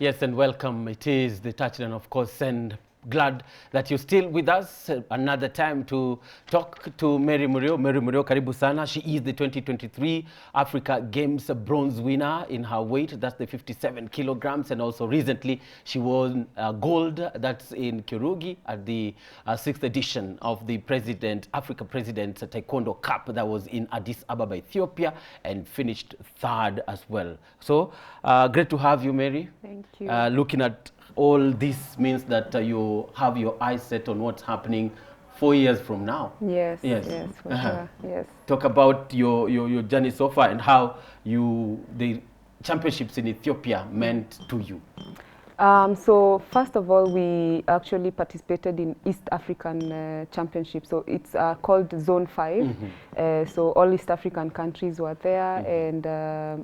Yes, and welcome. It is the Touchline, of course, and glad that you're still with us another time to talk to Muriu. Muriu, karibu sana. She is the 2023 Africa Games bronze winner in her weight. That's the 57 kilograms. And also recently she won gold. That's in Kirugi at the 6th edition of the Africa President Taekwondo Cup that was in Addis Ababa, Ethiopia, and finished third as well. So great to have you, Mary. Thank you. Looking at all this means that you have your eyes set on what's happening 4 years from now. Yes, yes, for sure, yes. Talk about your journey so far and how the championships in Ethiopia meant to you. So first of all, we actually participated in East African Championship. So it's called Zone 5. So all East African countries were there, and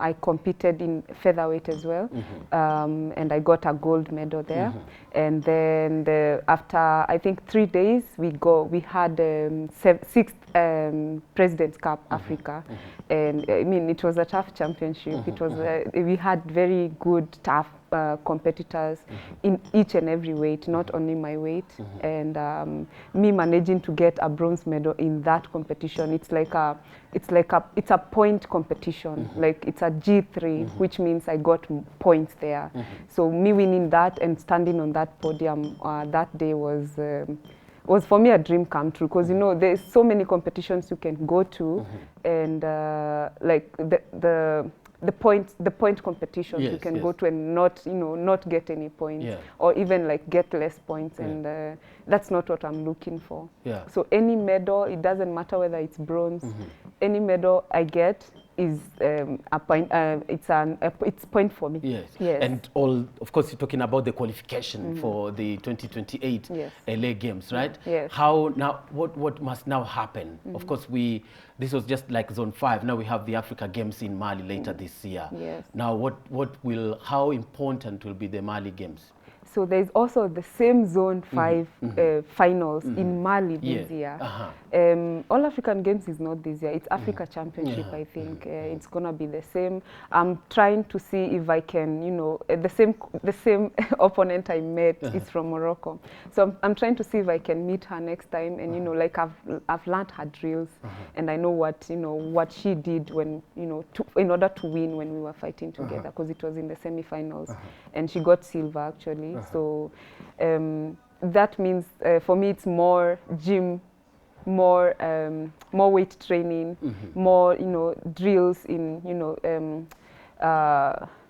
I competed in featherweight as well. And I got a gold medal there. And then after I think 3 days, we had 6th President's Cup Africa. And I mean, it was a tough championship. It was we had very good, tough competitors in each and every weight, not only my weight. And me managing to get a bronze medal in that competition, it's a point competition. Like it's a G3, which means I got points there. So me winning that and standing on that podium that day was for me a dream come true, because you know there's so many competitions you can go to, and like the point competitions you can go to and not get any points, or even like get less points, and that's not what I'm looking for. So any medal, it doesn't matter whether it's bronze, any medal I get is a point. It's point for me. Yes. And all, of course, you're talking about the qualification for the 2028 LA Games, right? Yes. How now? What must now happen? Of course, this was just like Zone 5. Now we have the Africa Games in Mali later this year. Yes. Now, how important will be the Mali Games? So there's also the same Zone 5 finals in Mali this year. All African Games is not this year. It's Africa Championship, I think. It's going to be the same. I'm trying to see if I can, the same opponent I met is from Morocco. So I'm trying to see if I can meet her next time. And, like I've learned her drills. And I know what she did when, in order to win when we were fighting together, because it was in the semi-finals. And she got silver, actually. So that means for me it's more gym, more weight training, more drills in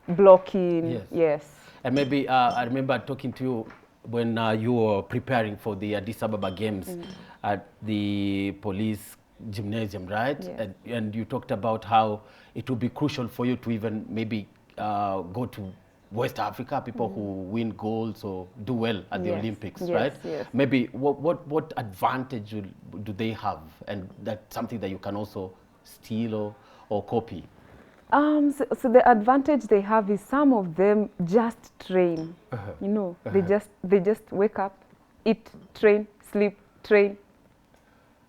blocking. Yes. And maybe I remember talking to you when you were preparing for the Addis Ababa Games at the police gymnasium, right? Yes. And you talked about how it would be crucial for you to even maybe go to West Africa, people who win golds or do well at the Olympics, right? Yes. Maybe what advantage do they have, and that's something that you can also steal or copy? So the advantage they have is some of them just train. They just wake up, eat, train, sleep, train.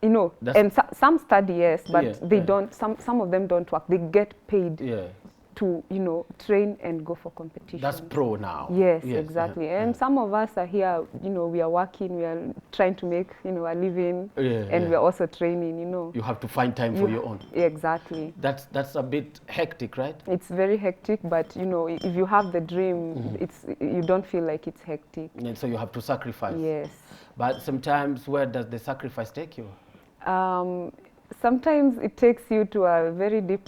And some study, yes, but they don't. Some of them don't work. They get paid to train and go for competition. That's pro now. Yes, exactly. And some of us are here, we are working, we are trying to make a living, and we are also training. You have to find time for your own. Exactly. That's a bit hectic, right? It's very hectic, but if you have the dream, you don't feel like it's hectic. And so you have to sacrifice. Yes. But sometimes, where does the sacrifice take you? Sometimes it takes you to a very deep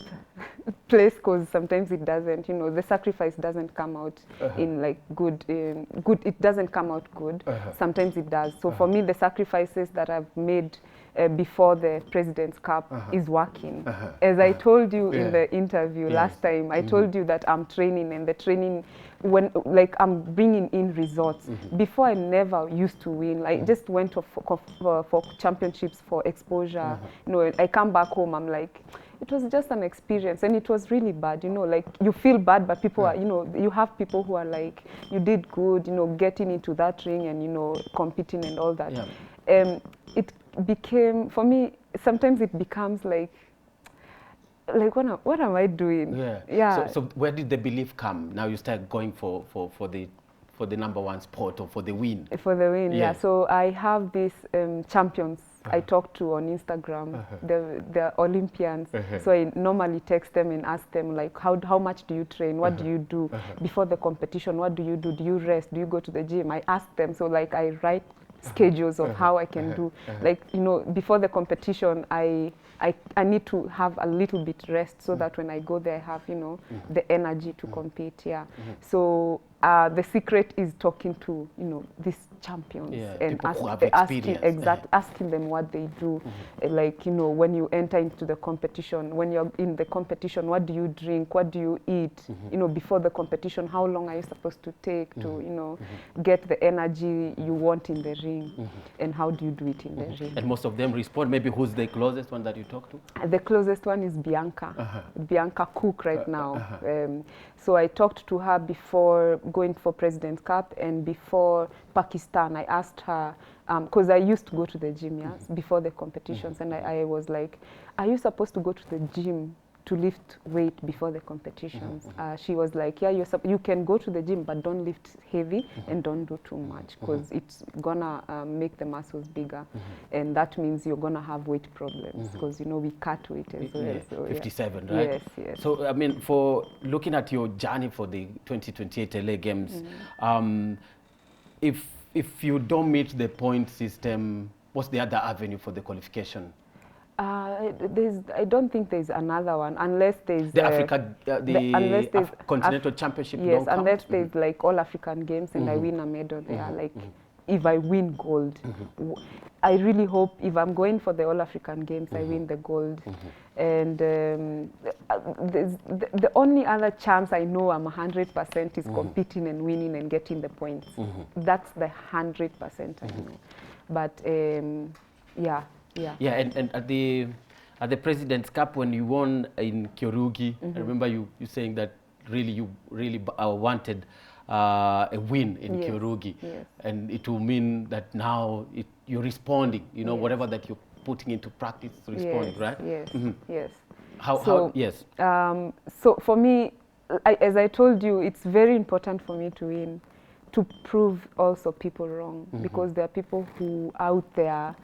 place, because sometimes it doesn't. The sacrifice doesn't come out in like good. It doesn't come out good. Sometimes it does. So for me, the sacrifices that I've made before the President's Cup is working. As I told you in the interview last time, I told you that I'm training, and the training, when like I'm bringing in results. Before, I never used to win. I just went for championships for exposure. I come back home, I'm like, it was just an experience, and it was really bad. Like you feel bad, but people are, you have people who are like, you did good, getting into that ring and competing and all that. It became, for me, sometimes it becomes like like, what am I doing? Yeah. Yeah. So where did the belief come? Now you start going for the number one sport or for the win. For the win, yeah. Yeah. So I have these champions I talk to on Instagram, the Olympians. So I normally text them and ask them, like, how much do you train? What do you do before the competition? What do you do? Do you rest? Do you go to the gym? I ask them. So like I write schedules of how I can do. Like, you know, before the competition, I need to have a little bit rest so that when I go there, I have, you know, the energy to compete. Yeah. So the secret is talking to, you know, these champions and asking them what they do. Like, you know, when you enter into the competition, when you're in the competition, what do you drink? What do you eat? You know, before the competition, how long are you supposed to take to, you know, get the energy you want in the ring? And how do you do it in the ring? And most of them respond. Maybe who's the closest one that you talk to? The closest one is Bianca. Bianca Cook right now. So I talked to her before going for President's Cup and before Pakistan. I asked her, because I used to go to the gym, yes, before the competitions. And I was like, are you supposed to go to the gym to lift weight before the competitions? She was like, yeah, you can go to the gym, but don't lift heavy and don't do too much, because it's gonna make the muscles bigger. And that means you're gonna have weight problems, because, you know, we cut weight as well. Yeah, so, 57, yeah. right? Yes, yes. So, I mean, for looking at your journey for the 2028 LA Games, if you don't meet the point system, what's the other avenue for the qualification? I don't think there's another one, unless there's the Africa, Continental Championship. Yes, unless there's like all African Games and I win a medal there. Like, if I win gold, I really hope if I'm going for the all African Games, I win the gold. And the only other chance I know I'm 100% is competing and winning and getting the points. That's the 100% I know. But yeah. Yeah, and at the President's Cup, when you won in Kyorugi, I remember you saying that you really wanted a win in Kyorugi, and it will mean that now you're responding. You know, whatever that you're putting into practice, responding, right? Yes, yes. Yes. So for me, as I told you, it's very important for me to win, to prove also people wrong, because there are people who out there.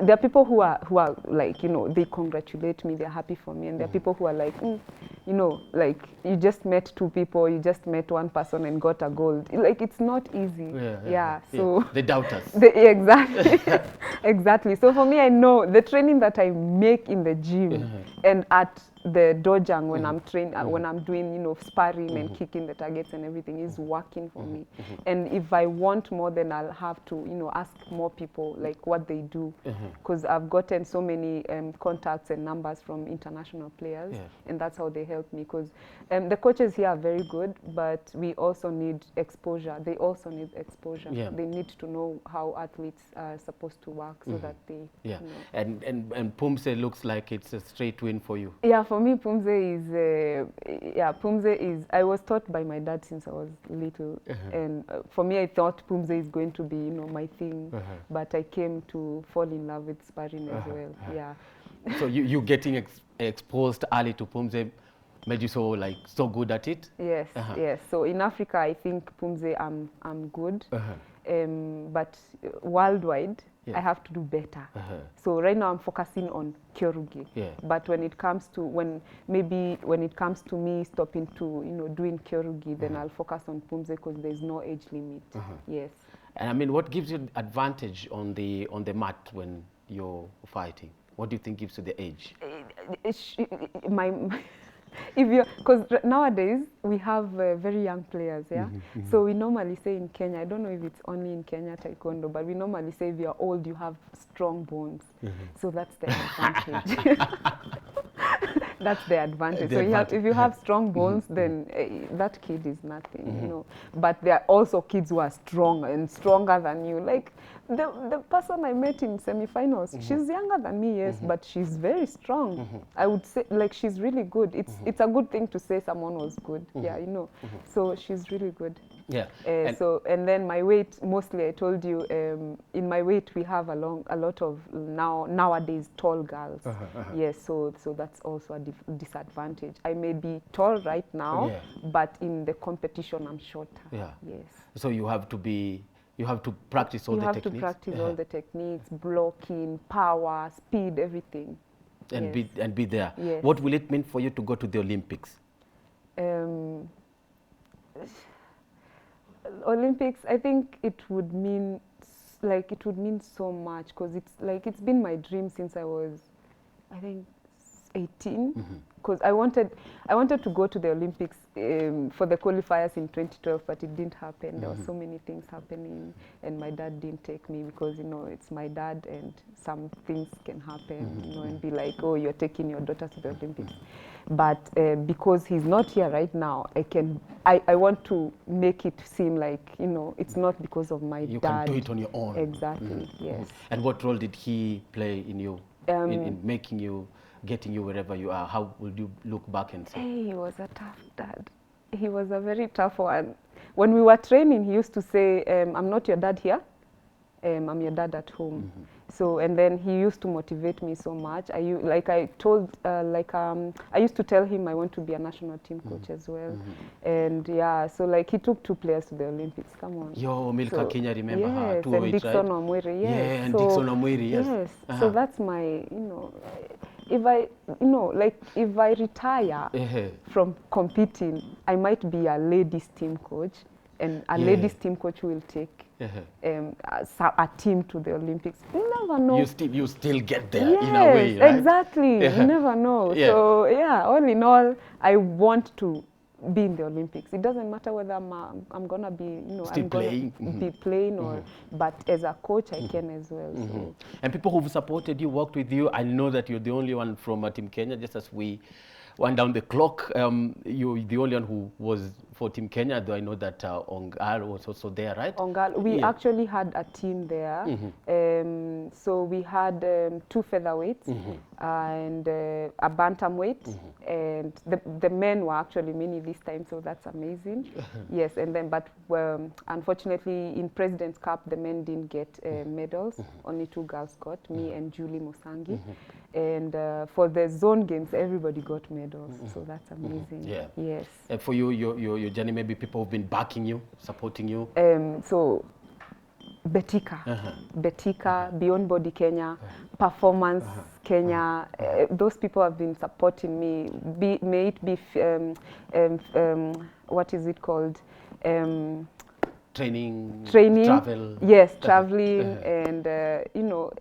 There are people who are like, you know, they congratulate me, they're happy for me, and there are people who are like, you know, like, you just met two people, you just met one person and got a gold. Like, it's not easy. So they doubt us. Exactly. Exactly. So for me, I know the training that I make in the gym and at the dojang when I'm training, when I'm doing, you know, sparring and kicking the targets and everything is working for me. And if I want more, then I'll have to, you know, ask more people like what they do, because I've gotten so many contacts and numbers from international players, and that's how they help me. Because the coaches here are very good, but we also need exposure. They also need exposure. They need to know how athletes are supposed to work so that they. Yeah, you know. And Pumse looks like it's a straight win for you. Yeah, for me, Pumse is, I was taught by my dad since I was little. And for me, I thought Pumse is going to be, you know, my thing. But I came to fall in love with sparring as well. Yeah. So you getting exposed early to Pumse made you so good at it? Yes, yes. So in Africa, I think Pumse, I'm good. But worldwide, I have to do better. So right now I'm focusing on Kyorugi. But when it comes to when it comes to me stopping to, you know, doing Kyorugi, then I'll focus on Pumse because there's no age limit. Yes. And I mean, what gives you advantage on the mat when you're fighting? What do you think gives you the edge? Because nowadays we have very young players, So we normally say in Kenya, I don't know if it's only in Kenya Taekwondo, but we normally say if you're old, you have strong bones. So that's the advantage. That's the advantage. If you have strong bones, then that kid is nothing, you know. But there are also kids who are strong and stronger than you. Like the person I met in semifinals, she's younger than me, yes, but she's very strong. I would say, like, she's really good. It's a good thing to say someone was good. Yeah, you know. So she's really good. Yeah. And then my weight, mostly I told you, in my weight we have a lot of nowadays tall girls. Yes, so that's also a disadvantage. I may be tall right now, but in the competition I'm shorter. Yeah. Yes. So you have to practice all the techniques. You have to practice all the techniques, blocking, power, speed, everything. And be there. Yes. What will it mean for you to go to the Olympics? Olympics, I think it would mean so much, because it's been my dream since I was, I think, 18. Because I wanted to go to the Olympics for the qualifiers in 2012, but it didn't happen. There were so many things happening, and my dad didn't take me because, you know, it's my dad, and some things can happen, you know, and be like, oh, you're taking your daughter to the Olympics. But because he's not here right now, I want to make it seem like, you know, it's not because of my dad. You can do it on your own. Exactly, yes. And what role did he play in you, in making you, getting you wherever you are? How would you look back and say? Hey, he was a tough dad. He was a very tough one. When we were training, he used to say, I'm not your dad here, I'm your dad at home. So, and then he used to motivate me so much. I used to tell him I want to be a national team coach as well. And yeah, so like he took 2 players to the Olympics. Come on. Yo, Milka Kenya, remember her? Yes, and Dixon Omwiri, yes. Yeah, and Dixon Omwiri, yes. Yes, so that's my, you know, if I retire from competing, I might be a ladies team coach, and a ladies team coach will take a team to the Olympics. You never know. You still get there in a way, right? Exactly. You never know. So yeah, all in all, I want to be in the Olympics. It doesn't matter whether I'm gonna be, you know, still playing. Be playing or, but as a coach I can as well. So. And people who've supported you, worked with you, I know that you're the only one from Team Kenya, just as we went down the clock. You're the only one who was for Team Kenya, though I know that Ongal was also there, right? Ongal, we actually had a team there. So we had 2 featherweights and a bantamweight, and the men were actually many this time, so that's amazing. Yes, and then, but unfortunately in President's Cup, the men didn't get medals. Only 2 girls got, me and Julie Musangi. And for the zone games, everybody got medals, so that's amazing. Yeah. Yes. And for you, your journey, maybe people who've been backing you, supporting you. So Betika, Betika, Beyond Body Kenya, Performance Kenya, those people have been supporting me. May it be, what is it called? Training, travel. Yes, traveling, and you know,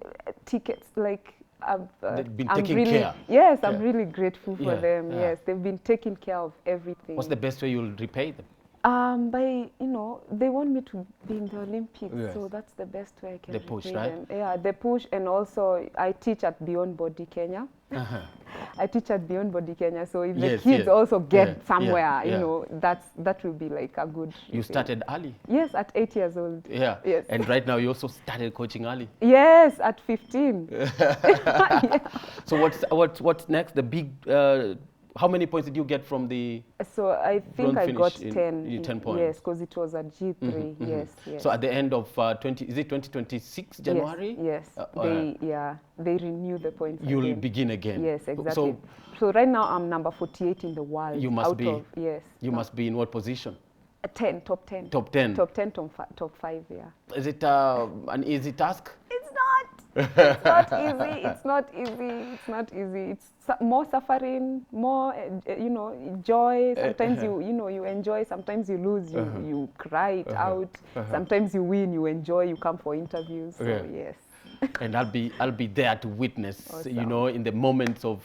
tickets. Like they've been taking care. Yes, I'm really grateful for them. Yes, they've been taking care of everything. What's the best way you'll repay them? By, you know, they want me to be in the Olympics, so that's the best way I can push, repay right? them. Yeah, the push, and also I teach at Beyond Body Kenya. I teach at Beyond Body Kenya, so if the kids also get somewhere, you know, that will be like a good. You started early? Yes, at 8 years old. Yeah. Yes. And right now you also started coaching early? Yes, at 15. So what's next? The big. How many points did you get from the? So I think I got 10. 10 points. Yes, because it was at G3. Yes. So at the end of 2026 January? Yes. They renew the points. You'll again. begin again. Yes, exactly. So right now I'm number 48 in the world. You must be. Yes. You must be in what position? 10, top 10. Top 10. Top 10, top 5. Yeah. Is it an easy task? It's not. It's not easy. It's not easy. It's not easy. It's more suffering, more you know, joy. Sometimes you enjoy. Sometimes you lose. You cry it out. Sometimes you win. You enjoy. You come for interviews. So yes. And I'll be there to witness. Awesome. You know, in the moments of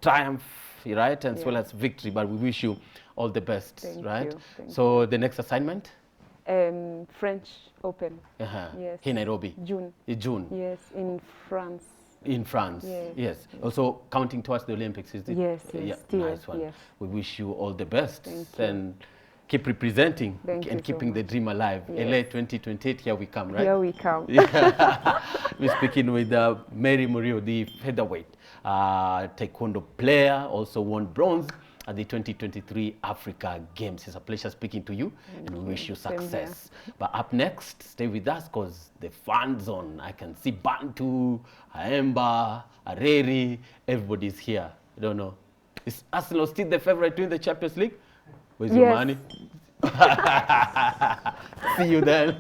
triumph, right, and as well as victory. But we wish you all the best, right? Thank so the next assignment? French Open. Yes. In Nairobi. June. June. Yes, in France. In France. Yes. Also counting towards the Olympics, is it? Yes. Still, nice one. Yes. We wish you all the best. Thank you. And keep representing and keeping the dream alive. Yes. LA 2028, here we come, right? Here we come. We're speaking with Muriu, the featherweight Taekwondo player, also won bronze at the 2023 Africa Games. It's a pleasure speaking to you, and we wish you Same success. But up next, stay with us because the fun zone, I can see Bantu, Aemba, Areri, everybody's here. I don't know. Is Arsenal still the favorite to win the Champions League? Where's your Yes. money? See you then.